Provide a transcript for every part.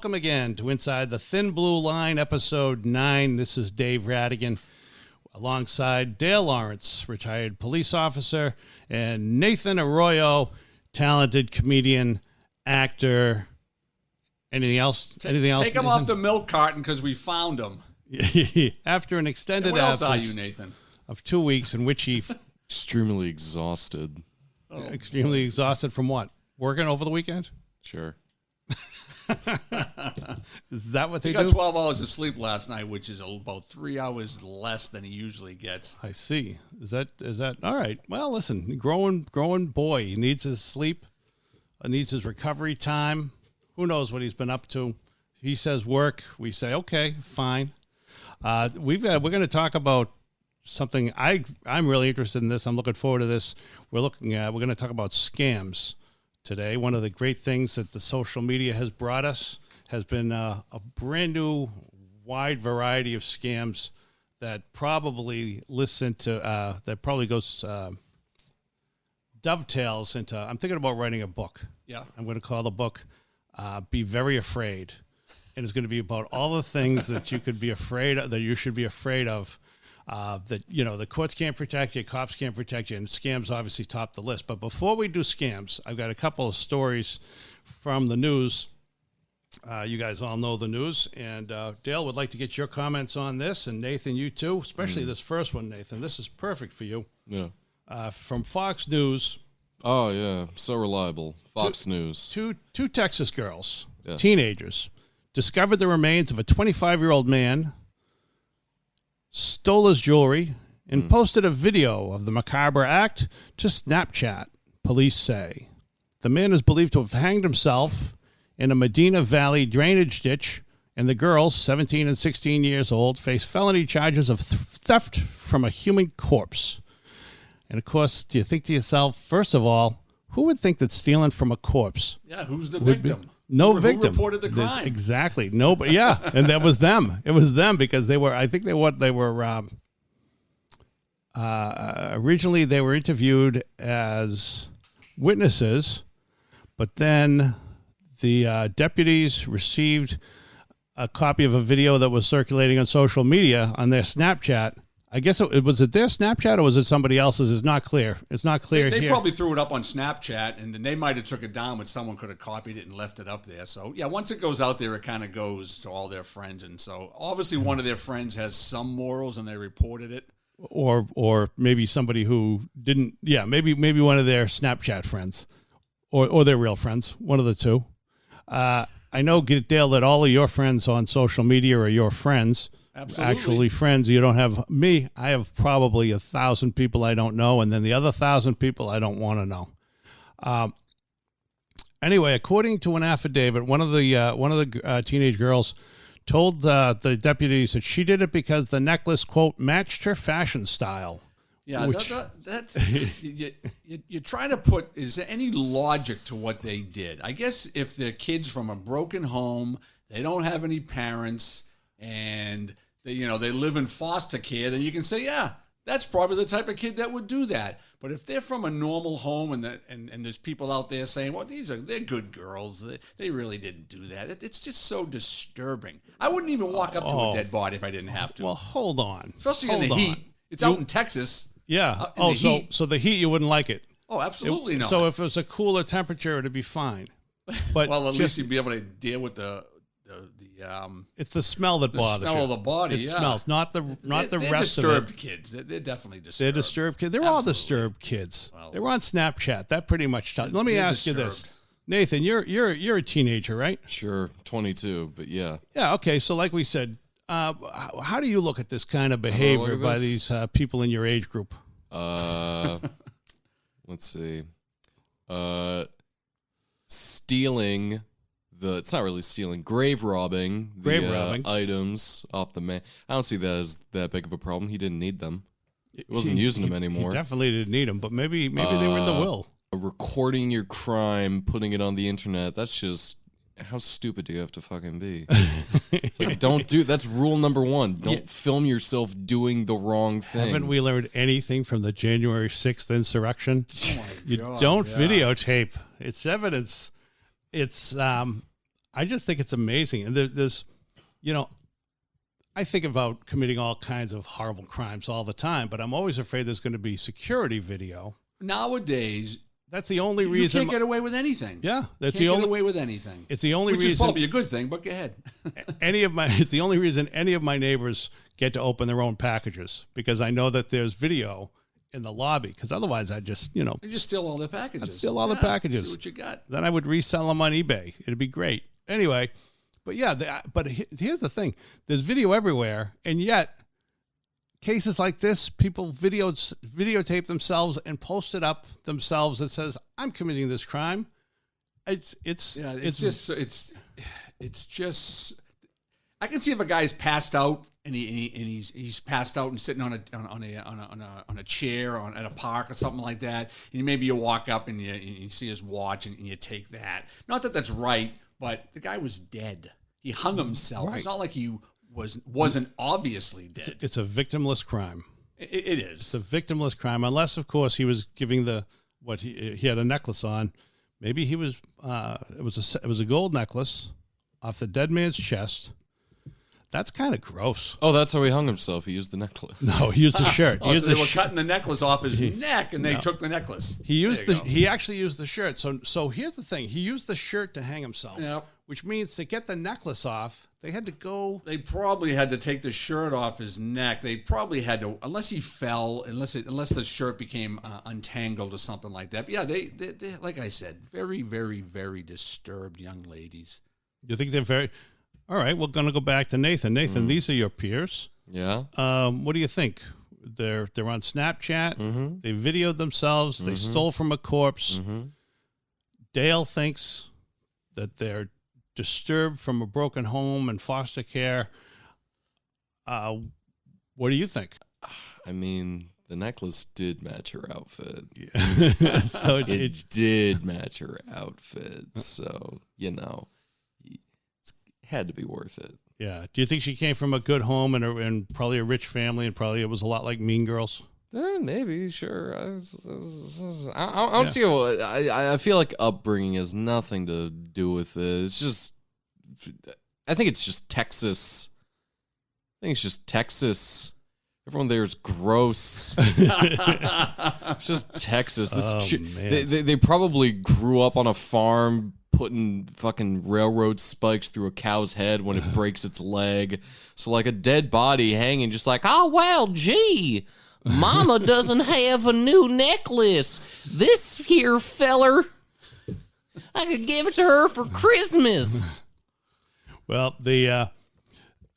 welcome again to Inside the Thin Blue Line, Episode 9. This is Dave Rattigan, alongside Dale Lawrence, retired police officer, and Nathan Arroyo, talented comedian, actor. Anything else? Anything else? Take him off the milk carton because we found him. After an extended What else are absence you, Nathan? of 2 weeks in which he... Extremely exhausted. Extremely exhausted from what? Working over the weekend? Sure. Is that what they He do? got 12 hours of sleep last night, which is about 3 hours less than he usually gets. I see. Is that all right? Well, listen, growing boy. He needs his sleep. Needs his recovery time. Who knows what he's been up to? He says work. We say okay, fine. We're going to talk about something. I'm really interested in this. I'm looking forward to this. We're going to talk about scams today. One of the great things that the social media has brought us has been a brand new, wide variety of scams that probably dovetails into. I'm thinking about writing a book. Yeah. I'm going to call the book "Be Very Afraid," and it's going to be about all the things that you could be afraid of, that you should be afraid of. That the courts can't protect you, cops can't protect you, and scams obviously top the list. But before we do scams, I've got a couple of stories from the news. You guys all know the news, and Dale would like to get your comments on this, and Nathan, you too, especially this first one, Nathan. This is perfect for you. Yeah. From Fox News. Oh, yeah. So reliable. Fox News. Two Texas girls, teenagers, discovered the remains of a 25-year-old man, stole his jewelry, and posted a video of the macabre act to Snapchat, police say. The man is believed to have hanged himself in a Medina Valley drainage ditch, and the girls, 17 and 16 years old, face felony charges of theft from a human corpse. And, of course, do you think to yourself, first of all, who would think that stealing from a corpse? Yeah, who's the victim? No victim. Who reported the crime? Exactly. Nobody. Yeah, and that was them. It was them because they were. I think they were. Originally, they were interviewed as witnesses, but then the deputies received a copy of a video that was circulating on social media on their Snapchat. I guess was it their Snapchat or was it somebody else's? It's not clear. It's not clear They here. probably threw it up on Snapchat, and then they might have took it down, but someone could have copied it and left it up there. So, yeah, once it goes out there, it kind of goes to all their friends. And so, obviously, one of their friends has some morals, and they reported it. Or maybe somebody who didn't. Yeah, maybe one of their Snapchat friends or their real friends, one of the two. I know, Dale, that all of your friends on social media are your friends. Absolutely. Actually friends. You don't have me. I have probably 1,000 people I don't know, and then the other 1,000 people I don't want to know. Anyway, according to an affidavit, one of the teenage girls told the deputies that she did it because the necklace, quote, matched her fashion style. Yeah, that's you're trying to put. Is there any logic to what they did? I guess if they're kids from a broken home, they don't have any parents, and they live in foster care, then you can say, yeah, that's probably the type of kid that would do that. But if they're from a normal home and there's people out there saying, well, they're good girls, they really didn't do that. It's just so disturbing. I wouldn't even walk up to a dead body if I didn't have to. Well, hold on. Especially in the heat. It's out in Texas. Yeah. So the heat, you wouldn't like it. Oh, absolutely not. So if it was a cooler temperature, it'd be fine. But well, at least you'd be able to deal with the it's the smell that bothers you. The smell of the body. It smells, not the rest of it. They're disturbed kids. They're definitely disturbed. They're disturbed kids. They're all disturbed kids. Well, they were on Snapchat. That pretty much tells. Let me ask you this, Nathan. You're a teenager, right? Sure, 22, but yeah. Yeah. Okay. So, like we said, how do you look at this kind of behavior by these people in your age group? Let's see. Stealing. It's not really stealing, grave robbing items off the man. I don't see that as that big of a problem. He didn't need them. He wasn't using them anymore. He definitely didn't need them, but maybe they were in the will. Recording your crime, putting it on the internet, that's just, how stupid do you have to fucking be? It's like, that's rule number one. Don't film yourself doing the wrong thing. Haven't we learned anything from the January 6th insurrection? Oh my God, you don't videotape. It's evidence. It's I just think it's amazing. And there's, I think about committing all kinds of horrible crimes all the time, but I'm always afraid there's going to be security video. Nowadays, that's the only reason. You can't get away with anything. Yeah, that's the only. Get away with anything. It's the only which reason. Which is probably a good thing. But go ahead. It's the only reason any of my neighbors get to open their own packages, because I know that there's video in the lobby. Because otherwise, I just You just steal all the packages. I'd steal all the packages. See what you got. Then I would resell them on eBay. It'd be great. Anyway, but yeah, here's the thing: there's video everywhere, and yet cases like this, people videotape themselves and post it up themselves. It says, "I'm committing this crime." It's just. I can see if a guy's passed out and he's passed out and sitting on a chair at a park or something like that, and maybe you walk up and you see his watch and you take that. Not that that's right, but the guy was dead. He hung himself. Right. It's not like he wasn't obviously dead. It's a victimless crime. It is. It's a victimless crime, unless, of course, he was giving he had a necklace on. Maybe he was. It was a gold necklace off the dead man's chest. That's kind of gross. Oh, that's how he hung himself. He used the necklace. No, he used the shirt. They were cutting the necklace off his neck, and they took the necklace. He actually used the shirt. So here's the thing: he used the shirt to hang himself. Yep. Which means to get the necklace off, they had to go. They probably had to take the shirt off his neck. They probably had to, unless he fell, unless the shirt became untangled or something like that. But yeah, they like I said, very, very, very disturbed young ladies. You think they're very? All right, we're going to go back to Nathan. Nathan, these are your peers. Yeah. What do you think? They're on Snapchat. Mm-hmm. They videoed themselves. Mm-hmm. They stole from a corpse. Mm-hmm. Dale thinks that they're disturbed from a broken home and foster care. What do you think? I mean, the necklace did match her outfit. Yeah. So it did match her outfit. So, had to be worth it. Yeah. Do you think she came from a good home and probably a rich family, and probably it was a lot like Mean Girls? Maybe, sure. I don't see how. I feel like upbringing has nothing to do with it. It's just, I think it's just Texas. Everyone there is gross. It's just Texas. They probably grew up on a farm putting fucking railroad spikes through a cow's head when it breaks its leg. So like a dead body hanging, just like, oh, well, gee, Mama doesn't have a new necklace. This here feller, I could give it to her for Christmas. Well, they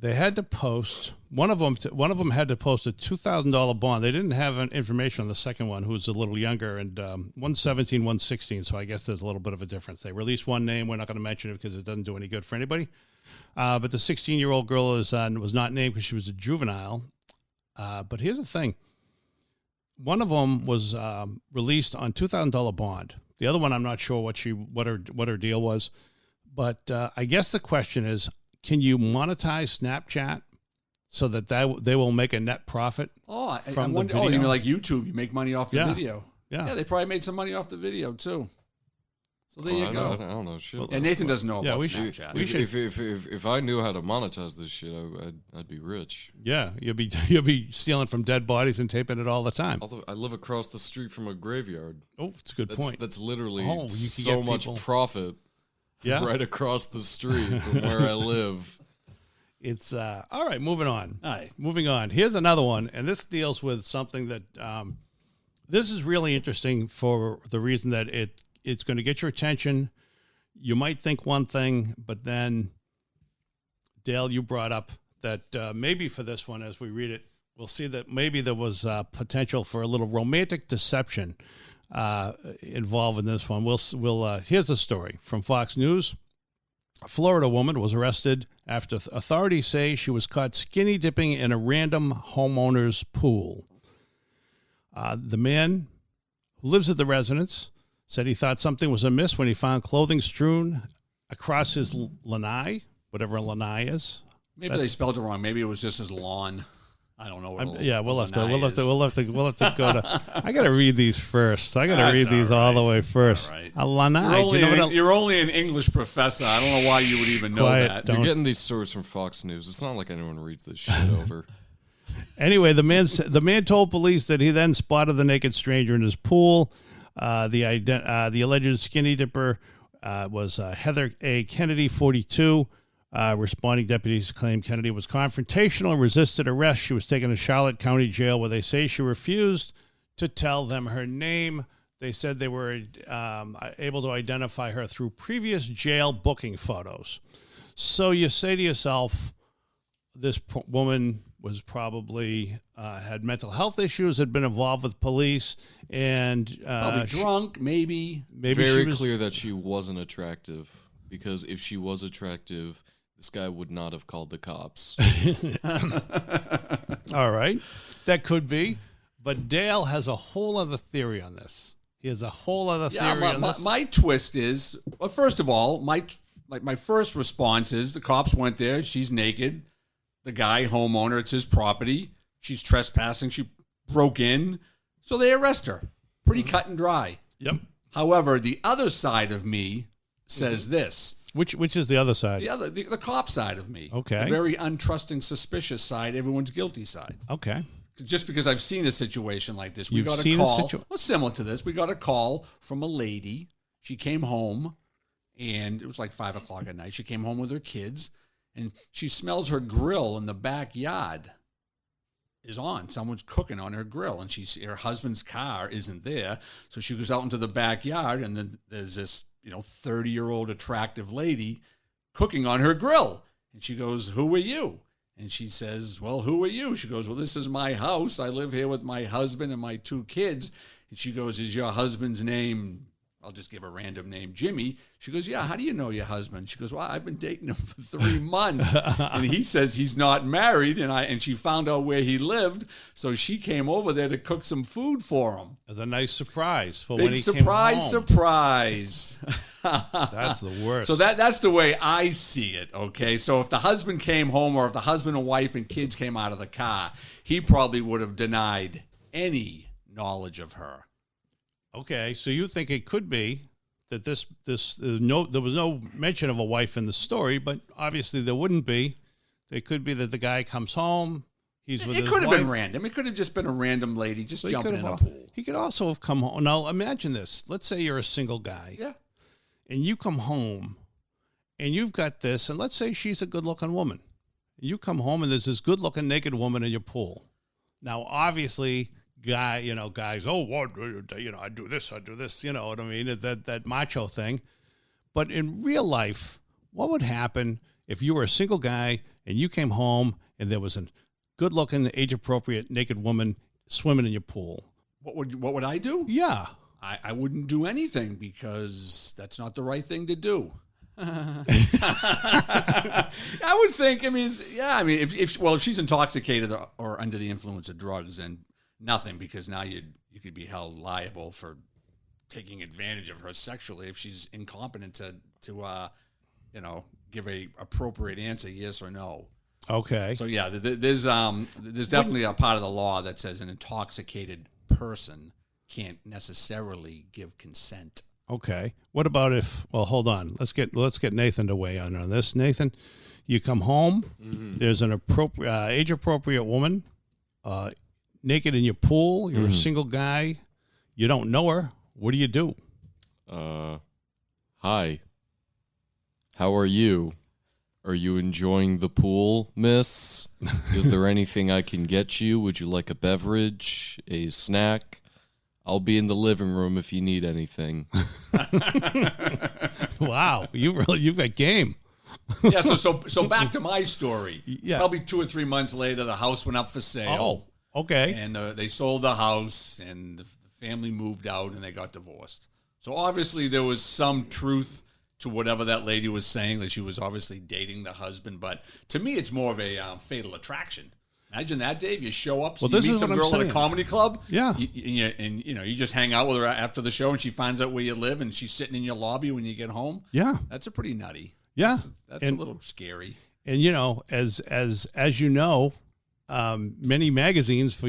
had to post. One of them had to post a $2,000 bond. They didn't have information on the second one, who's a little younger, and 117, 116. So I guess there's a little bit of a difference. They released one name. We're not going to mention it because it doesn't do any good for anybody. But the 16-year-old girl was not named because she was a juvenile. But here's the thing: one of them was released on $2,000 bond. The other one, I'm not sure what her deal was. But I guess the question is, can you monetize Snapchat so that they will make a net profit from the video? Oh, you mean like YouTube? You make money off the video. Yeah, they probably made some money off the video too. So there you go. I don't know shit. And Nathan doesn't know about Snapchat. If I knew how to monetize this shit, I'd be rich. Yeah, you'll be stealing from dead bodies and taping it all the time. Although I live across the street from a graveyard. Oh, that's a good point. That's literally so much profit. Yeah, right across the street from where I live. It's all right. Moving on. All right, moving on. Here's another one, and this deals with something that this is really interesting for the reason that it's going to get your attention. You might think one thing, but then Dale, you brought up that maybe for this one, as we read it, we'll see that maybe there was potential for a little romantic deception involved in this one. Here's the story from Fox News. A Florida woman was arrested after authorities say she was caught skinny dipping in a random homeowner's pool. The man who lives at the residence said he thought something was amiss when he found clothing strewn across his lanai, whatever a lanai is. Maybe they spelled it wrong. Maybe it was just his lawn. I don't know what. Yeah, we'll have to lanai is. go to. I got to read these first. I got to That's read these all the way first. All right. A lanai. You're only an English professor. I don't know why you would even know Quiet, that. don't- You're getting these stories from Fox News. It's not like anyone reads this shit over. Anyway, the man told police that he then spotted the naked stranger in his pool. The alleged skinny dipper was Heather A. Kennedy, 42. Responding deputies claimed Kennedy was confrontational and resisted arrest. She was taken to Charlotte County Jail, where they say she refused to tell them her name. They said they were able to identify her through previous jail booking photos. So you say to yourself, this woman was probably had mental health issues, had been involved with police, and Probably drunk, maybe. Very she was, clear that she wasn't attractive, because if she was attractive, this guy would not have called the cops. All right, that could be. But Dale has a whole other theory on this. He has a whole other theory on this. My twist is, well, first of all, my first response is the cops went there. She's naked. The guy, homeowner, it's his property. She's trespassing. She broke in. So they arrest her. Pretty cut and dry. Yep. However, the other side of me says this. Which is the other side? The cop side of me. Okay. The very untrusting, suspicious side, everyone's guilty side. Okay. Just because I've seen a situation like this. You've seen a situation? Well, similar to this. We got a call from a lady. She came home, and it was like 5 o'clock at night. She came home with her kids, and she smells her grill in the backyard is on. Someone's cooking on her grill, and her husband's car isn't there. So she goes out into the backyard, and then there's this 30-year-old attractive lady cooking on her grill. And she goes, "Who are you?" And she says, "Well, who are you?" She goes, "Well, this is my house. I live here with my husband and my 2 kids." And she goes, "Is your husband's name," I'll just give a random name, "Jimmy?" She goes, "Yeah, how do you know your husband?" She goes, "Well, I've been dating him for 3 months." And he says he's not married. And she found out where he lived. So she came over there to cook some food for him. As a nice surprise for Big when he surprise, came home. surprise. That's the worst. So that's the way I see it, okay? So if the husband came home, or if the husband and wife and kids came out of the car, he probably would have denied any knowledge of her. Okay, so you think it could be that there was no mention of a wife in the story, but obviously there wouldn't be. It could be that the guy comes home, he's with his wife. It could have been random. It could have just been a random lady just jumping in a pool. He could also have come home. Now imagine this. Let's say you're a single guy. Yeah. And you come home and you've got this, and let's say she's a good-looking woman. You come home and there's this good-looking naked woman in your pool. Now, obviously, guys, "Oh, what, I do this, you know what I mean? That macho thing." But in real life, what would happen if you were a single guy and you came home and there was a good-looking, age-appropriate naked woman swimming in your pool? What would I do? Yeah. I wouldn't do anything, because that's not the right thing to do. I would think. If she's intoxicated or under the influence of drugs, then nothing, because now you could be held liable for taking advantage of her sexually if she's incompetent to give a appropriate answer, yes or no. Okay. So yeah, there's definitely a part of the law that says an intoxicated person can't necessarily give consent. Okay. What about hold on. Let's get Nathan to weigh in on this. Nathan, you come home, there's an age-appropriate woman, naked in your pool, you're a single guy, you don't know her. What do you do? Hi. How are you? Are you enjoying the pool, miss? Is there anything I can get you? Would you like a beverage, a snack? I'll be in the living room if you need anything. Wow, you've got game. Yeah, so back to my story. Yeah. Probably 2 or 3 months later, the house went up for sale. Oh, okay. And they sold the house, and the family moved out, and they got divorced. So obviously there was some truth to whatever that lady was saying, that she was obviously dating the husband. But to me, it's more of a fatal attraction. Imagine that, Dave. You show up, you meet some girl at a comedy club. Yeah. You just hang out with her after the show, and she finds out where you live, and she's sitting in your lobby when you get home. Yeah. That's a pretty nutty. Yeah. That's a little scary. And as you know, many magazines for